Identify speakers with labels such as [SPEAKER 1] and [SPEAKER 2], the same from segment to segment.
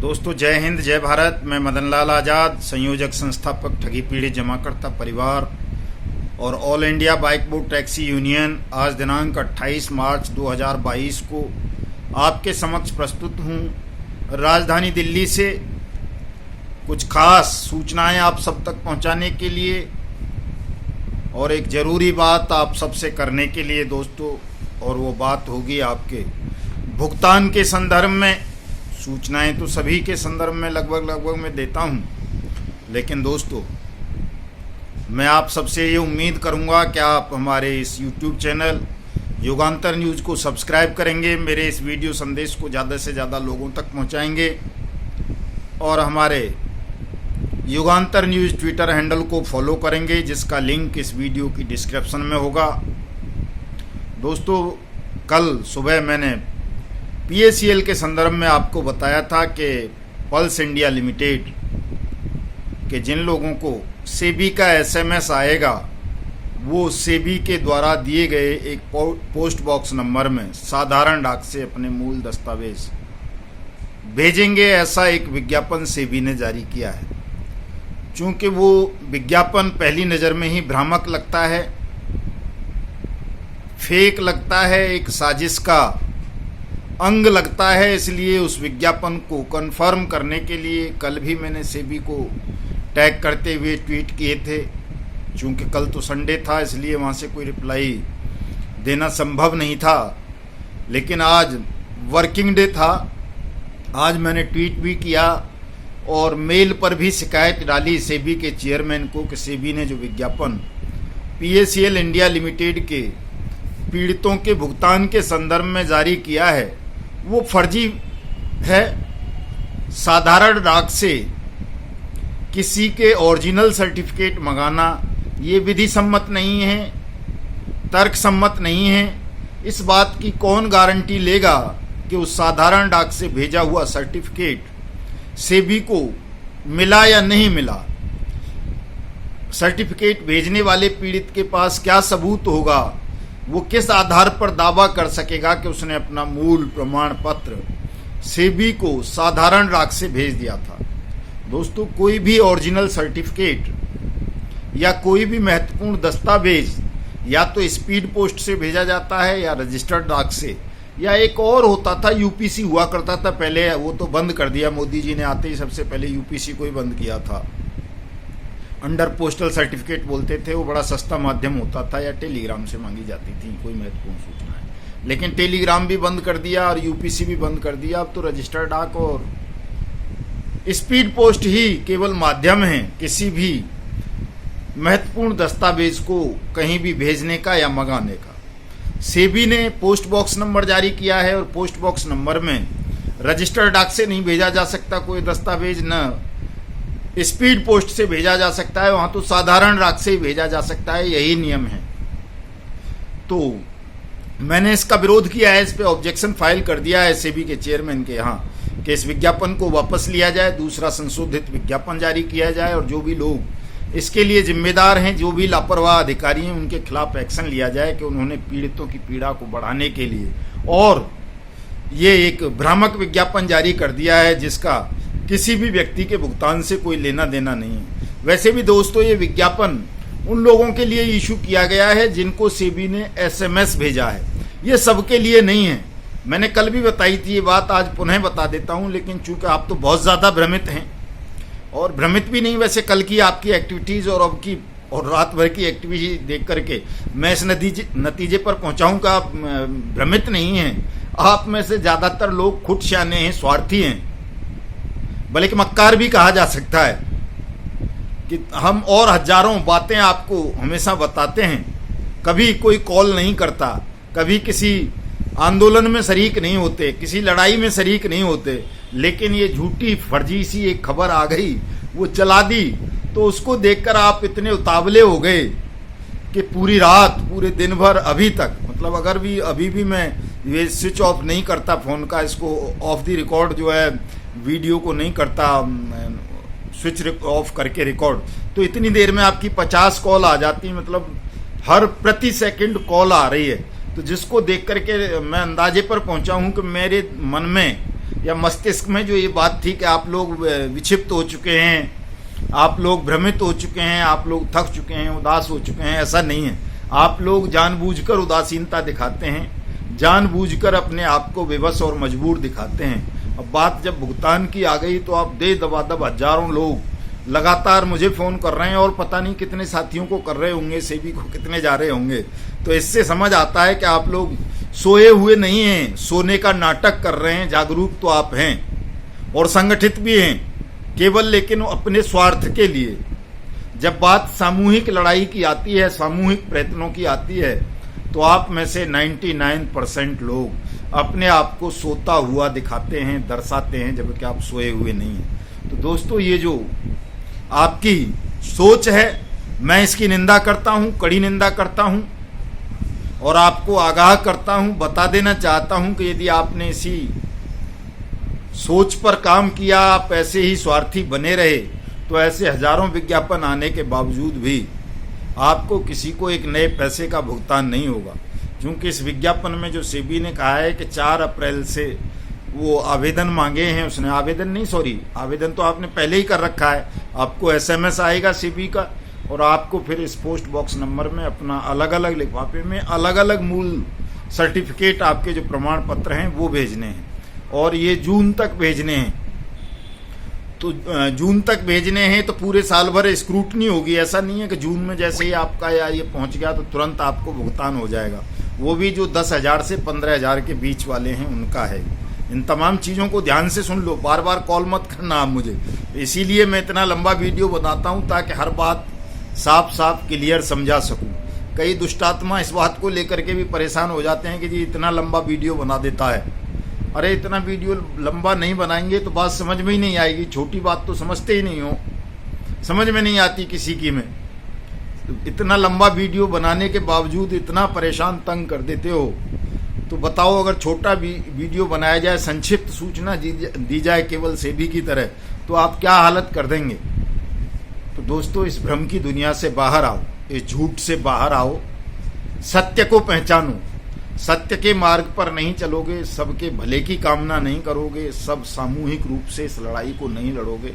[SPEAKER 1] दोस्तों जय हिंद जय भारत। मैं मदन लाल आज़ाद, संयोजक संस्थापक ठगी पीड़ित जमाकर्ता परिवार और all India bike board taxi union आज दिनांक 28 मार्च 2022 को आपके समक्ष प्रस्तुत हूँ। राजधानी दिल्ली से कुछ खास सूचनाएं आप सब तक पहुंचाने के लिए और एक ज़रूरी बात आप सबसे करने के लिए दोस्तों, और वो बात होगी आपके भुगतान के संदर्भ में। सूचनाएं तो सभी के संदर्भ में लगभग मैं देता हूं, लेकिन दोस्तों मैं आप सबसे ये उम्मीद करूंगा कि आप हमारे इस YouTube चैनल युगांतर न्यूज़ को सब्सक्राइब करेंगे, मेरे इस वीडियो संदेश को ज़्यादा से ज़्यादा लोगों तक पहुंचाएंगे और हमारे युगांतर न्यूज़ ट्विटर हैंडल को फॉलो करेंगे, जिसका लिंक इस वीडियो की डिस्क्रिप्शन में होगा। दोस्तों कल सुबह मैंने PACL के संदर्भ में आपको बताया था कि पल्स इंडिया लिमिटेड के जिन लोगों को सेबी का SMS आएगा वो सेबी के द्वारा दिए गए एक पोस्ट बॉक्स नंबर में साधारण डाक से अपने मूल दस्तावेज भेजेंगे, ऐसा एक विज्ञापन सेबी ने जारी किया है। चूंकि वो विज्ञापन पहली नज़र में ही भ्रामक लगता है, फेक लगता है, एक साजिश का अंग लगता है, इसलिए उस विज्ञापन को कंफर्म करने के लिए कल भी मैंने सेबी को टैग करते हुए ट्वीट किए थे। चूंकि कल तो संडे था इसलिए वहाँ से कोई रिप्लाई देना संभव नहीं था, लेकिन आज वर्किंग डे था। आज मैंने ट्वीट भी किया और मेल पर भी शिकायत डाली सेबी के चेयरमैन को कि सेबी ने जो विज्ञापन PACL इंडिया लिमिटेड के पीड़ितों के भुगतान के संदर्भ में जारी किया है वो फर्जी है। साधारण डाक से किसी के ओरिजिनल सर्टिफिकेट मंगाना ये विधि सम्मत नहीं है, तर्क सम्मत नहीं है। इस बात की कौन गारंटी लेगा कि उस साधारण डाक से भेजा हुआ सर्टिफिकेट सेबी को मिला या नहीं मिला। सर्टिफिकेट भेजने वाले पीड़ित के पास क्या सबूत होगा, वो किस आधार पर दावा कर सकेगा कि उसने अपना मूल प्रमाण पत्र सेबी को साधारण डाक से भेज दिया था। दोस्तों कोई भी ओरिजिनल सर्टिफिकेट या कोई भी महत्वपूर्ण दस्तावेज या तो स्पीड पोस्ट से भेजा जाता है या रजिस्टर्ड डाक से, या एक और होता था UPC हुआ करता था पहले, वो तो बंद कर दिया मोदी जी ने आते ही। सबसे पहले UPC को ही बंद किया था। अंडर पोस्टल सर्टिफिकेट बोलते थे, वो बड़ा सस्ता माध्यम होता था, या टेलीग्राम से मांगी जाती थी कोई महत्वपूर्ण सूचनाएं, लेकिन टेलीग्राम भी बंद कर दिया और UPC भी बंद कर दिया। अब तो रजिस्टर्ड डाक और स्पीड पोस्ट ही केवल माध्यम है किसी भी महत्वपूर्ण दस्तावेज को कहीं भी भेजने का या मंगाने का। सेबी ने पोस्ट बॉक्स नंबर जारी किया है और पोस्ट बॉक्स नंबर में रजिस्टर्ड डाक से नहीं भेजा जा सकता कोई दस्तावेज, न स्पीड पोस्ट से भेजा जा सकता है, वहां तो साधारण डाक से ही भेजा जा सकता है, यही नियम है। तो मैंने इसका विरोध किया है, इस पे ऑब्जेक्शन फाइल कर दिया है सेबी के चेयरमैन के यहाँ कि इस विज्ञापन को वापस लिया जाए, दूसरा संशोधित विज्ञापन जारी किया जाए और जो भी लोग इसके लिए जिम्मेदार हैं, जो भी लापरवाह अधिकारी हैं, उनके खिलाफ एक्शन लिया जाए कि उन्होंने पीड़ितों की पीड़ा को बढ़ाने के लिए और ये एक भ्रामक विज्ञापन जारी कर दिया है जिसका किसी भी व्यक्ति के भुगतान से कोई लेना देना नहीं है। वैसे भी दोस्तों ये विज्ञापन उन लोगों के लिए इशू किया गया है जिनको सेबी ने SMS भेजा है, ये सबके लिए नहीं है। मैंने कल भी बताई थी ये बात, आज पुनः बता देता हूँ, लेकिन चूंकि आप तो बहुत ज़्यादा भ्रमित हैं, और भ्रमित भी नहीं, वैसे कल की आपकी एक्टिविटीज़ और अब की और रात भर की एक्टिविटी देख करके मैं इस नतीजे पर पहुँचा हूँ कि आप भ्रमित नहीं हैं। आप में से ज़्यादातर लोग खुद शाने हैं, स्वार्थी हैं, बल्कि मक्कार भी कहा जा सकता है कि हम और हजारों बातें आपको हमेशा बताते हैं, कभी कोई कॉल नहीं करता, कभी किसी आंदोलन में शरीक नहीं होते, किसी लड़ाई में शरीक नहीं होते, लेकिन ये झूठी फर्जी सी एक खबर आ गई, वो चला दी, तो उसको देखकर आप इतने उतावले हो गए कि पूरी रात पूरे दिन भर अभी तक, मतलब अगर भी अभी भी मैं ये स्विच ऑफ नहीं करता फ़ोन का, इसको ऑफ द रिकॉर्ड जो है वीडियो को नहीं करता स्विच ऑफ करके रिकॉर्ड, तो इतनी देर में आपकी 50 कॉल आ जाती, मतलब हर प्रति सेकंड कॉल आ रही है। तो जिसको देख करके मैं अंदाजे पर पहुंचा हूं कि मेरे मन में या मस्तिष्क में जो ये बात थी कि आप लोग विक्षिप्त हो चुके हैं, आप लोग भ्रमित हो चुके हैं, आप लोग थक चुके हैं, उदास हो चुके हैं, ऐसा नहीं है। आप लोग जानबूझकर उदासीनता दिखाते हैं, जानबूझकर अपने आप को विवश और मजबूर दिखाते हैं। अब बात जब भुगतान की आ गई तो आप दे दबादब हजारों लोग लगातार मुझे फोन कर रहे हैं और पता नहीं कितने साथियों को कर रहे होंगे, सेबी को कितने जा रहे होंगे। तो इससे समझ आता है कि आप लोग सोए हुए नहीं हैं, सोने का नाटक कर रहे हैं। जागरूक तो आप हैं और संगठित भी हैं, केवल लेकिन अपने स्वार्थ के लिए। जब बात सामूहिक लड़ाई की आती है, सामूहिक प्रयत्नों की आती है, तो आप में से 99% लोग अपने आप को सोता हुआ दिखाते हैं, दर्शाते हैं, जबकि आप सोए हुए नहीं हैं। तो दोस्तों, ये जो आपकी सोच है, मैं इसकी निंदा करता हूं, कड़ी निंदा करता हूं और आपको आगाह करता हूं, बता देना चाहता हूं कि यदि आपने इसी सोच पर काम किया, आप ऐसे ही स्वार्थी बने रहे, तो ऐसे हजारों विज्ञापन आने के बावजूद भी आपको किसी को एक नए पैसे का भुगतान नहीं होगा। क्योंकि इस विज्ञापन में जो सेबी ने कहा है कि 4 अप्रैल से वो आवेदन मांगे हैं, उसने आवेदन तो आपने पहले ही कर रखा है। आपको SMS आएगा सेबी का और आपको फिर इस पोस्ट बॉक्स नंबर में अपना अलग अलग लिफाफे में अलग अलग मूल सर्टिफिकेट, आपके जो प्रमाण पत्र हैं वो भेजने हैं और ये जून तक भेजने हैं। तो जून तक भेजने हैं तो पूरे साल भर स्क्रूटनी होगी। ऐसा नहीं है कि जून में जैसे ही आपका या ये पहुंच गया तो तुरंत आपको भुगतान हो जाएगा। वो भी जो 10,000 से 15,000 के बीच वाले हैं उनका है। इन तमाम चीज़ों को ध्यान से सुन लो, बार बार कॉल मत करना आप मुझे। इसीलिए मैं इतना लंबा वीडियो बनाता हूं ताकि हर बात साफ साफ क्लियर समझा सकूं। कई दुष्टात्मा इस बात को लेकर के भी परेशान हो जाते हैं कि जी इतना लंबा वीडियो बना देता है। अरे इतना वीडियो लंबा नहीं बनाएंगे तो बात समझ में ही नहीं आएगी। छोटी बात तो समझते ही नहीं हो, समझ में नहीं आती किसी की में। तो इतना लंबा वीडियो बनाने के बावजूद इतना परेशान तंग कर देते हो, तो बताओ अगर छोटा वीडियो बनाया जाए, संक्षिप्त सूचना दी जाए केवल सेबी की तरह, तो आप क्या हालत कर देंगे। तो दोस्तों, इस भ्रम की दुनिया से बाहर आओ, इस झूठ से बाहर आओ, सत्य को पहचानो। सत्य के मार्ग पर नहीं चलोगे, सबके भले की कामना नहीं करोगे, सब सामूहिक रूप से इस लड़ाई को नहीं लड़ोगे,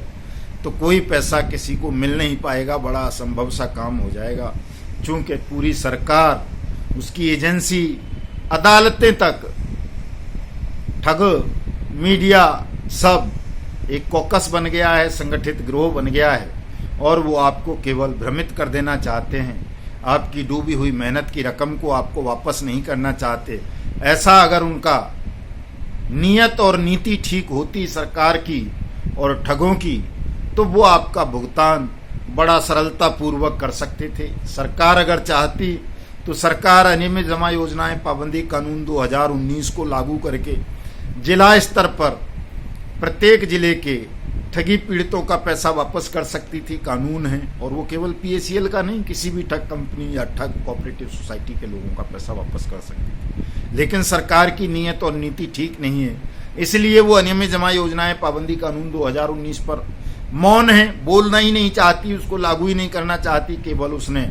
[SPEAKER 1] तो कोई पैसा किसी को मिल नहीं पाएगा। बड़ा असंभव सा काम हो जाएगा। चूंकि पूरी सरकार, उसकी एजेंसी, अदालतें तक, ठग, मीडिया, सब एक कॉकस बन गया है, संगठित गिरोह बन गया है और वो आपको केवल भ्रमित कर देना चाहते हैं। आपकी डूबी हुई मेहनत की रकम को आपको वापस नहीं करना चाहते। ऐसा अगर उनका नियत और नीति ठीक होती सरकार की और ठगों की, तो वो आपका भुगतान बड़ा सरलता पूर्वक कर सकते थे। सरकार अगर चाहती तो सरकार अनियमित जमा योजनाएं पाबंदी कानून 2019 को लागू करके जिला स्तर पर प्रत्येक जिले के ठगी पीड़ितों का पैसा वापस कर सकती थी। कानून है, और वो केवल PACL का नहीं, किसी भी ठग कंपनी या ठग कोऑपरेटिव सोसाइटी के लोगों का पैसा वापस कर सकती थी। लेकिन सरकार की नीयत और नीति ठीक नहीं है, इसलिए वो अनियमित जमा योजनाएं पाबंदी कानून 2019 पर मौन है, बोलना ही नहीं चाहती, उसको लागू ही नहीं करना चाहती। केवल उसने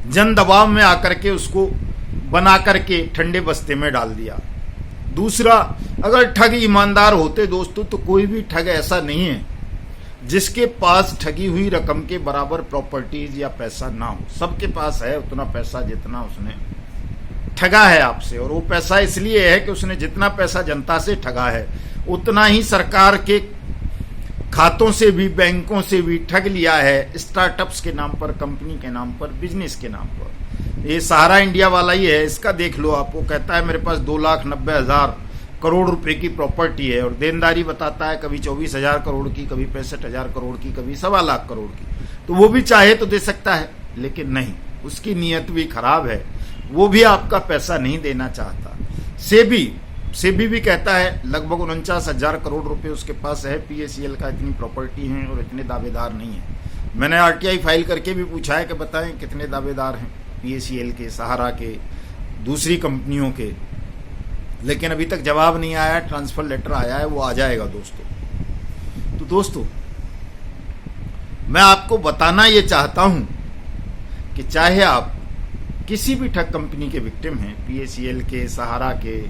[SPEAKER 1] जन दबाव में आकर के उसको बना करके ठंडे बस्ते में डाल दिया। दूसरा, अगर ठग ईमानदार होते दोस्तों, तो कोई भी ठग ऐसा नहीं है जिसके पास ठगी हुई रकम के बराबर प्रॉपर्टीज या पैसा ना हो। सबके पास है उतना पैसा जितना उसने ठगा है आपसे, और वो पैसा इसलिए है कि उसने जितना पैसा जनता से ठगा है उतना ही सरकार के खातों से भी, बैंकों से भी ठग लिया है, स्टार्टअप्स के नाम पर, कंपनी के नाम पर, बिजनेस के नाम पर। ये सहारा इंडिया वाला ही है, इसका देख लो आप। वो कहता है मेरे पास 2,90,000 करोड़ रुपए की प्रॉपर्टी है, और देनदारी बताता है कभी 24,000 करोड़ की, कभी 65,000 करोड़ की, कभी 1,25,00,000 करोड़ की। तो वो भी चाहे तो दे सकता है, लेकिन नहीं, उसकी नीयत भी खराब है, वो भी आपका पैसा नहीं देना चाहता। सेबी भी कहता है लगभग 49,000 करोड़ रुपए उसके पास है, PACL का इतनी प्रॉपर्टी है और इतने दावेदार नहीं है। मैंने RTI फाइल करके भी पूछा है कि बताएं कितने दावेदार हैं PACL के, सहारा के, दूसरी कंपनियों के, लेकिन अभी तक जवाब नहीं आया। ट्रांसफर लेटर आया है, वो आ जाएगा दोस्तों। तो दोस्तों, मैं आपको बताना ये चाहता हूं कि चाहे आप किसी भी ठग कंपनी के विक्टिम हैं, PACL के, सहारा के,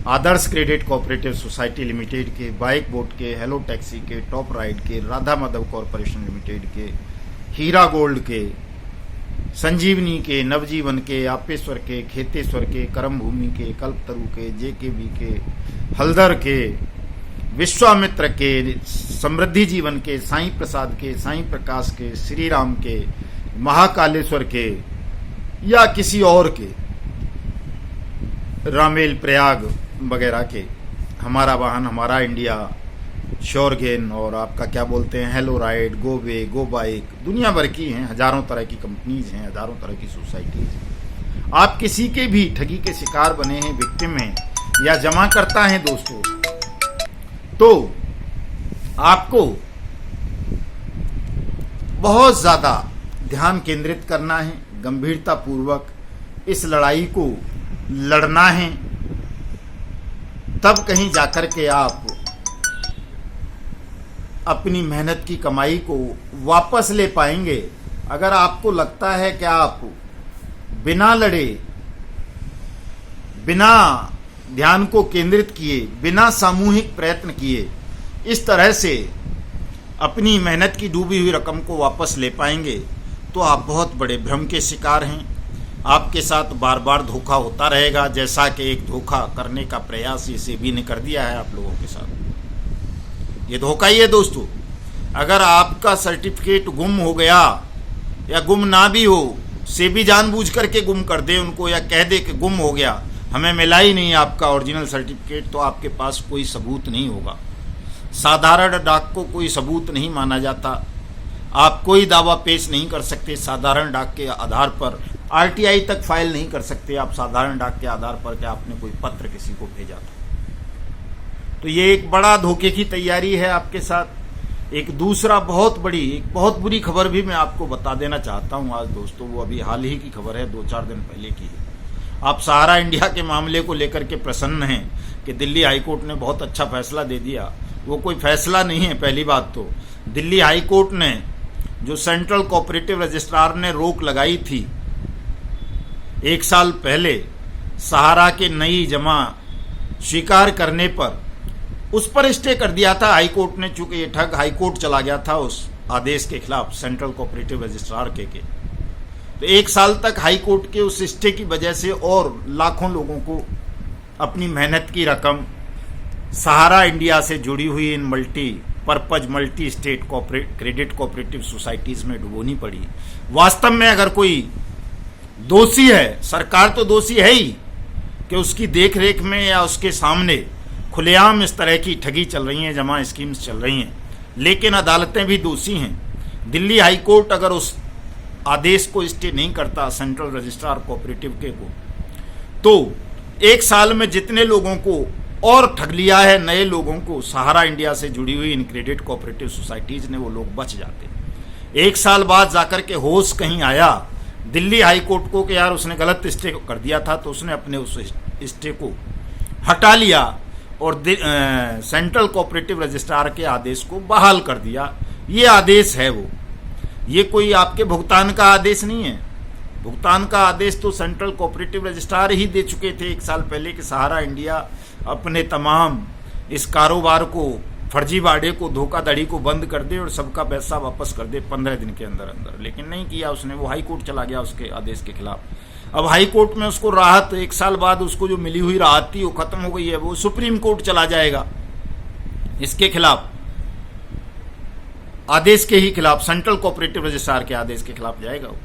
[SPEAKER 1] आदर्श क्रेडिट कोऑपरेटिव सोसाइटी लिमिटेड के, बाइक बोट के, हेलो टैक्सी के, टॉप राइड के, राधा माधव कॉरपोरेशन लिमिटेड के, हीरा गोल्ड के, संजीवनी के, नवजीवन के, आपेश्वर के, खेतेश्वर के, करम भूमि के, कल्पतरु के, जेकेबी के, हल्दर के, विश्वामित्र के, समृद्धि जीवन के, साईं प्रसाद के, साईं प्रकाश के, श्री राम के, महाकालेश्वर के या किसी और के, रामेल प्रयाग वगैरह के, हमारा वाहन हमारा इंडिया, श्योरगेन और आपका क्या बोलते हैं हेलो राइड, गोवे, गो बाइक, दुनिया भर की हैं, हजारों तरह की कंपनीज हैं, हजारों तरह की सोसाइटीज हैं। आप किसी के भी ठगी के शिकार बने हैं, विक्टिम हैं या जमा करता है दोस्तों, तो आपको बहुत ज्यादा ध्यान केंद्रित करना है, गंभीरता पूर्वक इस लड़ाई को लड़ना है, तब कहीं जाकर के आप अपनी मेहनत की कमाई को वापस ले पाएंगे। अगर आपको लगता है कि आप बिना लड़े, बिना ध्यान को केंद्रित किए, बिना सामूहिक प्रयत्न किए इस तरह से अपनी मेहनत की डूबी हुई रकम को वापस ले पाएंगे, तो आप बहुत बड़े भ्रम के शिकार हैं। आपके साथ बार बार धोखा होता रहेगा, जैसा कि एक धोखा करने का प्रयास ये सेबी ने कर दिया है आप लोगों के साथ। ये धोखा ही है दोस्तों। अगर आपका सर्टिफिकेट गुम हो गया या गुम ना भी हो, सेबी जानबूझ करके गुम कर दे उनको या कह दे कि गुम हो गया, हमें मिला ही नहीं आपका ओरिजिनल सर्टिफिकेट, तो आपके पास कोई सबूत नहीं होगा। साधारण डाक को कोई सबूत नहीं माना जाता। आप कोई दावा पेश नहीं कर सकते साधारण डाक के आधार पर, आरटीआई तक फाइल नहीं कर सकते आप साधारण डाक के आधार पर कि आपने कोई पत्र किसी को भेजा था। तो ये एक बड़ा धोखे की तैयारी है आपके साथ। एक दूसरा बहुत बुरी खबर भी मैं आपको बता देना चाहता हूं आज दोस्तों, वो अभी हाल ही की खबर है, 2-4 दिन पहले की है। आप सहारा इंडिया के मामले को लेकर के प्रसन्न हैं कि दिल्ली हाईकोर्ट ने बहुत अच्छा फैसला दे दिया। वो कोई फैसला नहीं है। पहली बात तो दिल्ली हाईकोर्ट ने जो सेंट्रल कोऑपरेटिव रजिस्ट्रार ने रोक लगाई थी 1 साल पहले सहारा के नई जमा स्वीकार करने पर, उस पर स्टे कर दिया था हाईकोर्ट ने, चूंकि ये ठग हाईकोर्ट चला गया था उस आदेश के खिलाफ सेंट्रल कोऑपरेटिव रजिस्ट्रार के। तो 1 साल तक हाईकोर्ट के उस स्टे की वजह से और लाखों लोगों को अपनी मेहनत की रकम सहारा इंडिया से जुड़ी हुई इन multi state credit cooperative societies में डुबोनी पड़ी। वास्तव में अगर कोई दोषी है, सरकार तो दोषी है ही कि उसकी देखरेख में या उसके सामने खुलेआम इस तरह की ठगी चल रही हैं, जमा स्कीम्स चल रही हैं, लेकिन अदालतें भी दोषी हैं। दिल्ली हाईकोर्ट अगर उस आदेश को स्टे नहीं करता सेंट्रल रजिस्ट्रार कोऑपरेटिव के को, तो 1 साल में जितने लोगों को और ठग लिया है, नए लोगों को सहारा इंडिया से जुड़ी हुई इन क्रेडिट कोऑपरेटिव सोसाइटीज ने, वो लोग बच जाते। 1 साल बाद जाकर के होश कहीं आया दिल्ली हाईकोर्ट को कि यार उसने गलत स्टे कर दिया था, तो उसने अपने उस स्टे को हटा लिया और सेंट्रल कोऑपरेटिव रजिस्ट्रार के आदेश को बहाल कर दिया। ये आदेश है वो, ये कोई आपके भुगतान का आदेश नहीं है। भुगतान का आदेश तो सेंट्रल कोऑपरेटिव रजिस्ट्रार ही दे चुके थे 1 साल पहले कि सहारा इंडिया अपने तमाम इस कारोबार को, फर्जीवाड़े को, धोखाधड़ी को बंद कर दे और सबका पैसा वापस कर दे 15 दिन के अंदर अंदर। लेकिन नहीं किया उसने, वो हाई कोर्ट चला गया उसके आदेश के खिलाफ। अब हाई कोर्ट में उसको राहत, 1 साल बाद उसको जो मिली हुई राहत थी वो खत्म हो गई है, वो सुप्रीम कोर्ट चला जाएगा इसके खिलाफ, आदेश के ही खिलाफ, सेंट्रल कोऑपरेटिव रजिस्ट्रार के आदेश के खिलाफ जाएगा वो।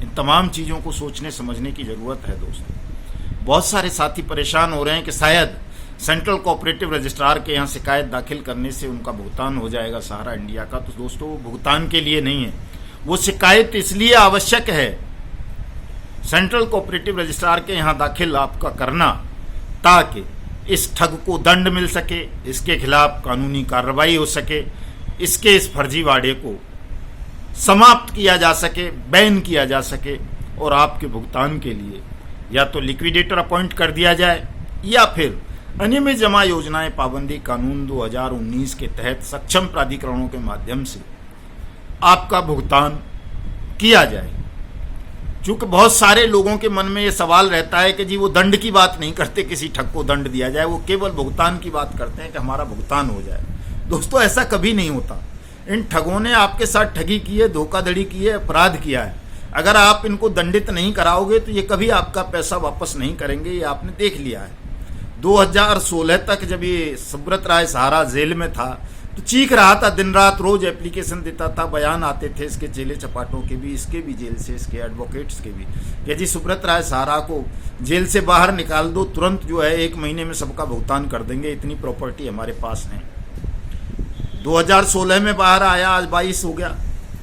[SPEAKER 1] इन तमाम चीजों को सोचने समझने की जरूरत है दोस्तों। बहुत सारे साथी परेशान हो रहे हैं कि शायद सेंट्रल कोऑपरेटिव रजिस्ट्रार के यहाँ शिकायत दाखिल करने से उनका भुगतान हो जाएगा सहारा इंडिया का। तो दोस्तों वो भुगतान के लिए नहीं है, वो शिकायत इसलिए आवश्यक है सेंट्रल कोऑपरेटिव रजिस्ट्रार के यहाँ दाखिल आपका करना, ताकि इस ठग को दंड मिल सके, इसके खिलाफ कानूनी कार्रवाई हो सके, इसके इस फर्जीवाड़े को समाप्त किया जा सके, बैन किया जा सके, और आपके भुगतान के लिए या तो लिक्विडेटर अपॉइंट कर दिया जाए या फिर अनियमित जमा योजनाएं पाबंदी कानून 2019 के तहत सक्षम प्राधिकरणों के माध्यम से आपका भुगतान किया जाए। क्योंकि बहुत सारे लोगों के मन में ये सवाल रहता है कि जी वो दंड की बात नहीं करते, किसी ठग को दंड दिया जाए, वो केवल भुगतान की बात करते हैं कि हमारा भुगतान हो जाए। दोस्तों ऐसा कभी नहीं होता। इन ठगों ने आपके साथ ठगी की है, धोखाधड़ी की है, अपराध किया है। अगर आप इनको दंडित नहीं कराओगे तो ये कभी आपका पैसा वापस नहीं करेंगे, ये आपने देख लिया है। 2016 तक जब ये सुब्रत राय सहारा जेल में था तो चीख रहा था, दिन रात रोज एप्लीकेशन देता था, बयान आते थे इसके चेले चपाटों के भी, इसके भी जेल से, इसके एडवोकेट्स के भी, कि जी सुब्रत राय सहारा को जेल से बाहर निकाल दो, तुरंत जो है 1 महीने में सबका भुगतान कर देंगे, इतनी प्रॉपर्टी हमारे पास है। 2016 में बाहर आया, आज 22 हो गया,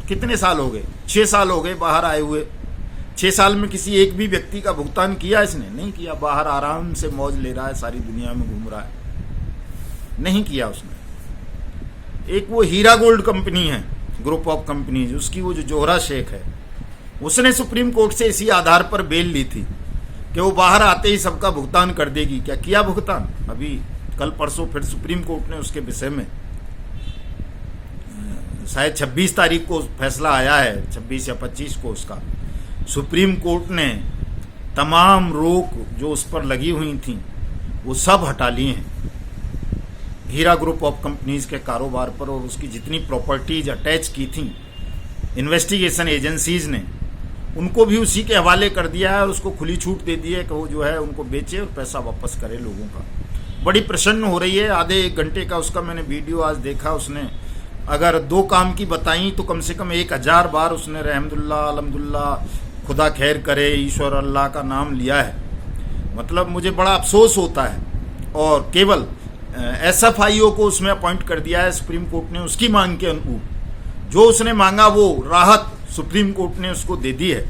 [SPEAKER 1] कितने साल हो गए? 6 साल हो गए बाहर आए हुए। 6 साल में किसी एक भी व्यक्ति का भुगतान किया इसने? नहीं किया। बाहर आराम से मौज ले रहा है, सारी दुनिया में घूम रहा है, नहीं किया उसने। एक वो हीरा गोल्ड कंपनी है, ग्रुप ऑफ कंपनीज, उसकी वो जो जोहरा शेख है, उसने सुप्रीम कोर्ट से इसी आधार पर बेल ली थी कि वो बाहर आते ही सबका भुगतान कर देगी। क्या किया भुगतान? अभी कल परसों फिर सुप्रीम कोर्ट ने उसके विषय में, शायद 26 तारीख को फैसला आया है, 26 या 25 को, उसका सुप्रीम कोर्ट ने तमाम रोक जो उस पर लगी हुई थी वो सब हटा लिए हैं हीरा ग्रुप ऑफ कंपनीज के कारोबार पर, और उसकी जितनी प्रॉपर्टीज अटैच की थी इन्वेस्टिगेशन एजेंसीज ने, उनको भी उसी के हवाले कर दिया है और उसको खुली छूट दे दी है कि वो जो है उनको बेचे और पैसा वापस करे लोगों का। बड़ी प्रसन्न हो रही है। आधे 1 घंटे का उसका मैंने वीडियो आज देखा। उसने अगर 2 काम की बताई तो कम से कम 1000 बार उसने रहमदुल्लाह, अलहमदुल्लाह, खुदा खैर करे, ईश्वर अल्लाह का नाम लिया है। मतलब मुझे बड़ा अफसोस होता है। और केवल SFIO को उसमें अपॉइंट कर दिया है सुप्रीम कोर्ट ने, उसकी मांग के अनुरूप जो उसने मांगा वो राहत सुप्रीम कोर्ट ने उसको दे दी है।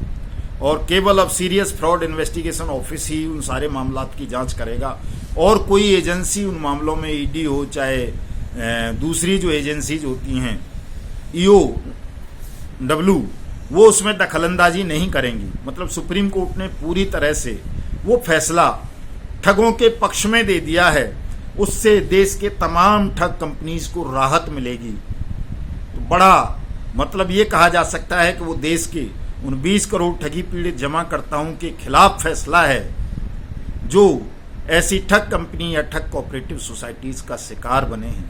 [SPEAKER 1] और केवल अब सीरियस फ्रॉड इन्वेस्टिगेशन ऑफिस ही उन सारे मामलात की जांच करेगा, और कोई एजेंसी उन मामलों में ED हो, चाहे दूसरी जो एजेंसीज होती हैं EOW, वो उसमें दखलंदाजी नहीं करेंगी। मतलब सुप्रीम कोर्ट ने पूरी तरह से वो फैसला ठगों के पक्ष में दे दिया है, उससे देश के तमाम ठग कंपनीज को राहत मिलेगी। तो बड़ा मतलब ये कहा जा सकता है कि वो देश के उन 20 करोड़ ठगी पीड़ित जमाकर्ताओं के खिलाफ फैसला है जो ऐसी ठग कंपनी या ठग कोऑपरेटिव सोसाइटीज का शिकार बने हैं।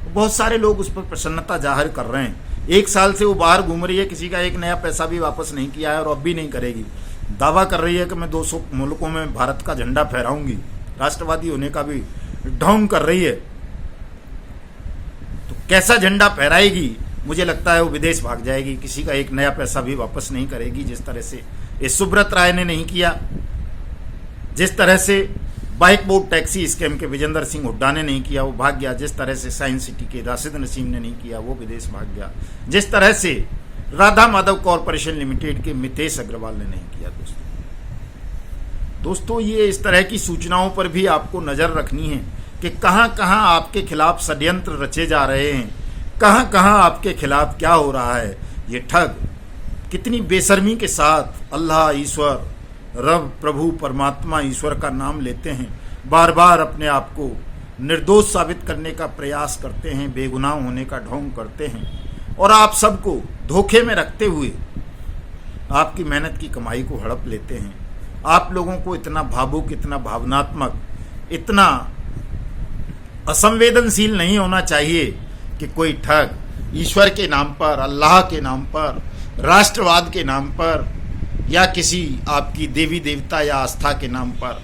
[SPEAKER 1] बहुत सारे लोग उस पर प्रसन्नता जाहिर कर रहे हैं। 1 साल से वो बाहर घूम रही है, किसी का 1 नया पैसा भी वापस नहीं किया है और अब भी नहीं करेगी। दावा कर रही है कि मैं 200 मुल्कों में भारत का झंडा फहराऊंगी, राष्ट्रवादी होने का भी ढोंग कर रही है। तो कैसा झंडा फहराएगी? मुझे लगता है वो विदेश भाग जाएगी, किसी का 1 नया पैसा भी वापस नहीं करेगी। जिस तरह से इस सुब्रत राय ने नहीं किया, जिस तरह से बाइक बोर्ड टैक्सी स्कैम के विजेंद्र सिंह हुड्डा ने नहीं किया, वो भाग गया। जिस तरह से साइंस सिटी के राशिद नसीम ने नहीं किया, वो विदेश भाग गया। जिस तरह से राधा माधव कॉरपोरेशन लिमिटेड के मितेश अग्रवाल ने नहीं किया। दोस्तों ये इस तरह की सूचनाओं पर भी आपको नजर रखनी है कि कहां कहां आपके खिलाफ षड्यंत्र रचे जा रहे हैं, कहां कहां आपके खिलाफ क्या हो रहा है। ये ठग कितनी बेशर्मी के साथ अल्लाह, ईश्वर, रब, प्रभु, परमात्मा, ईश्वर का नाम लेते हैं, बार बार अपने आप को निर्दोष साबित करने का प्रयास करते हैं, बेगुनाह होने का ढोंग करते हैं, और आप सबको धोखे में रखते हुए आपकी मेहनत की कमाई को हड़प लेते हैं। आप लोगों को इतना भावुक, इतना भावनात्मक, इतना असंवेदनशील नहीं होना चाहिए कि कोई ठग ईश्वर के नाम पर, अल्लाह के नाम पर, राष्ट्रवाद के नाम पर, या किसी आपकी देवी देवता या आस्था के नाम पर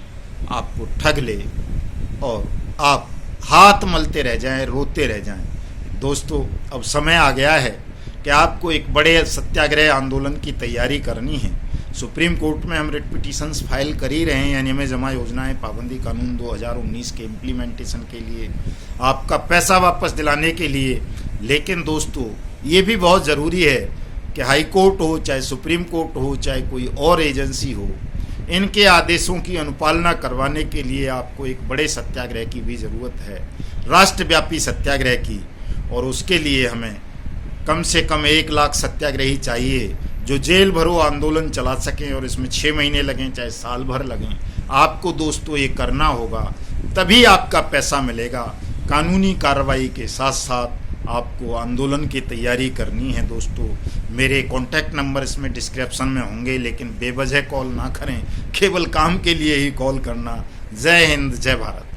[SPEAKER 1] आपको ठग ले और आप हाथ मलते रह जाएं, रोते रह जाएं। दोस्तों अब समय आ गया है कि आपको एक बड़े सत्याग्रह आंदोलन की तैयारी करनी है। सुप्रीम कोर्ट में हम रिट पिटीशंस फाइल कर ही रहे हैं अनियमित जमा योजनाएं पाबंदी कानून 2019 के इम्प्लीमेंटेशन के लिए, आपका पैसा वापस दिलाने के लिए। लेकिन दोस्तों ये भी बहुत ज़रूरी है कि हाई कोर्ट हो, चाहे सुप्रीम कोर्ट हो, चाहे कोई और एजेंसी हो, इनके आदेशों की अनुपालना करवाने के लिए आपको एक बड़े सत्याग्रह की भी ज़रूरत है, राष्ट्रव्यापी सत्याग्रह की। और उसके लिए हमें कम से कम 1 लाख सत्याग्रही चाहिए जो जेल भरो आंदोलन चला सकें, और इसमें 6 महीने लगें चाहे साल भर लगें। आपको दोस्तों ये करना होगा, तभी आपका पैसा मिलेगा। कानूनी कार्रवाई के साथ साथ आपको आंदोलन की तैयारी करनी है दोस्तों, मेरे कॉन्टैक्ट नंबर इसमें डिस्क्रिप्शन में होंगे, लेकिन बेवजह कॉल ना करें, केवल काम के लिए ही कॉल करना। जय हिंद, जय भारत।